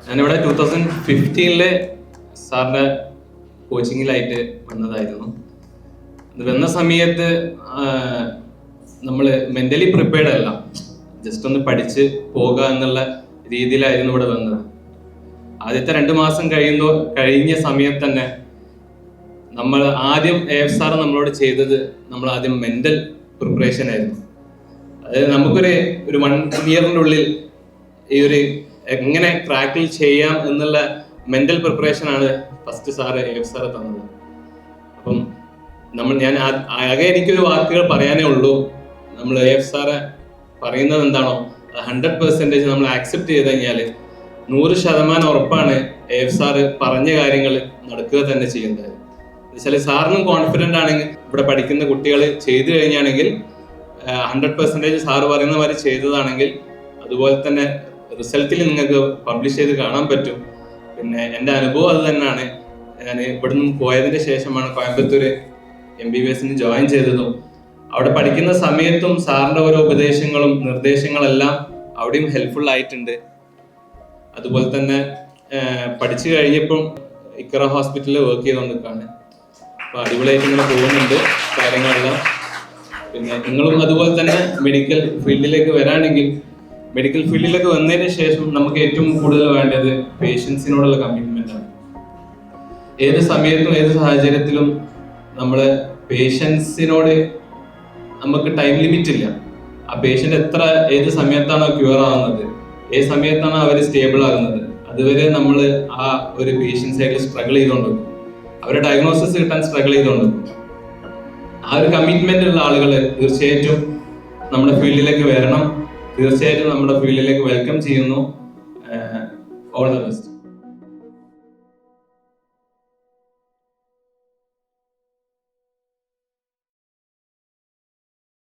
ഞാനിവിടെ 2015 സാറിൻ്റെ കോച്ചിങ്ങിലായിട്ട് വന്നതായിരുന്നു. ഇത് വന്ന സമയത്ത് നമ്മൾ മെൻ്റലി പ്രിപ്പയർഡ് അല്ല, ജസ്റ്റ് ഒന്ന് പഠിച്ച് പോകുക എന്നുള്ള രീതിയിലായിരുന്നു ഇവിടെ വന്നത്. ആദ്യത്തെ 2 മാസം കഴിഞ്ഞ സമയത്ത് തന്നെ നമ്മൾ ആദ്യം AF സാർ നമ്മളോട് ചെയ്തത് നമ്മൾ ആദ്യം മെൻ്റൽ പ്രിപ്പറേഷൻ ആയിരുന്നു. അതായത് നമുക്കൊരു 1 ഇയറിൻ്റെ ഉള്ളിൽ ഈ ഒരു എങ്ങനെ ക്രാക്കിൽ ചെയ്യാം എന്നുള്ള മെൻ്റൽ പ്രിപ്പറേഷനാണ് ഫസ്റ്റ് AF സാറ് തന്നത്. അപ്പം ഞാൻ ആകെ എനിക്കൊരു വാക്കുകൾ പറയാനേ ഉള്ളൂ. നമ്മൾ AF സാറ് പറയുന്നത് എന്താണോ 100% നമ്മൾ ആക്സെപ്റ്റ് ചെയ്ത് കഴിഞ്ഞാൽ 100% ഉറപ്പാണ് AF സാറ് പറഞ്ഞ കാര്യങ്ങൾ നടക്കുക തന്നെ ചെയ്യുന്നത്. എന്നുവെച്ചാൽ സാറിനും കോൺഫിഡൻ്റ് ആണെങ്കിൽ ഇവിടെ പഠിക്കുന്ന കുട്ടികൾ ചെയ്തു കഴിഞ്ഞാണെങ്കിൽ 100% സാറ് പറയുന്ന മാതിരി ചെയ്തതാണെങ്കിൽ അതുപോലെ തന്നെ റിസൾട്ടിൽ നിങ്ങൾക്ക് പബ്ലിഷ് ചെയ്ത് കാണാൻ പറ്റും. പിന്നെ എൻ്റെ അനുഭവം അത് തന്നെയാണ്. ഞാൻ ഇവിടെ നിന്ന് പോയതിന് ശേഷമാണ് കോയമ്പത്തൂർ MBBS ജോയിൻ ചെയ്തതും അവിടെ പഠിക്കുന്ന സമയത്തും സാറിൻ്റെ ഓരോ ഉപദേശങ്ങളും നിർദ്ദേശങ്ങളെല്ലാം അവിടെയും ഹെൽപ്ഫുൾ ആയിട്ടുണ്ട്. അതുപോലെ തന്നെ പഠിച്ചു കഴിഞ്ഞപ്പം ഇക്കറ ഹോസ്പിറ്റലിൽ വർക്ക് ചെയ്തുകൊണ്ടിരിക്കുകയാണ്. അപ്പോൾ അടിപൊളിയായിട്ട് ഇങ്ങനെ പോകുന്നുണ്ട് കാര്യങ്ങളെല്ലാം. പിന്നെ നിങ്ങളും അതുപോലെ തന്നെ മെഡിക്കൽ ഫീൽഡിലേക്ക് വരാണെങ്കിൽ മെഡിക്കൽ ഫീൽഡിലേക്ക് വന്നതിന് ശേഷം നമുക്ക് ഏറ്റവും കൂടുതൽ വേണ്ടത് പേഷ്യൻസിനോടുള്ള കമ്മിറ്റ്മെൻ്റ് ആണ്. ഏത് സമയത്തും ഏത് സാഹചര്യത്തിലും നമ്മൾ പേഷ്യൻസിനോട് നമുക്ക് ടൈം ലിമിറ്റ് ഇല്ല. ആ പേഷ്യൻ്റ് ഏത് സമയത്താണോ ക്യൂർ ആവുന്നത്, ഏത് സമയത്താണോ അവർ സ്റ്റേബിൾ ആകുന്നത്, അതുവരെ നമ്മൾ ആ ഒരു പേഷ്യൻസായിട്ട് സ്ട്രഗിൾ ചെയ്തുകൊണ്ടിരിക്കും. അവരുടെ ഡയഗ്നോസിസ് കിട്ടാൻ സ്ട്രഗിൾ ചെയ്തുകൊണ്ടിരിക്കും. ആ ഒരു കമ്മിറ്റ്മെൻ്റ് ഉള്ള ആളുകൾ തീർച്ചയായിട്ടും നമ്മുടെ ഫീൽഡിലേക്ക് വരണം. തീർച്ചയായിട്ടും നമ്മുടെ ഫീൽഡിലേക്ക് വെൽക്കം ചെയ്യുന്നു. All the best.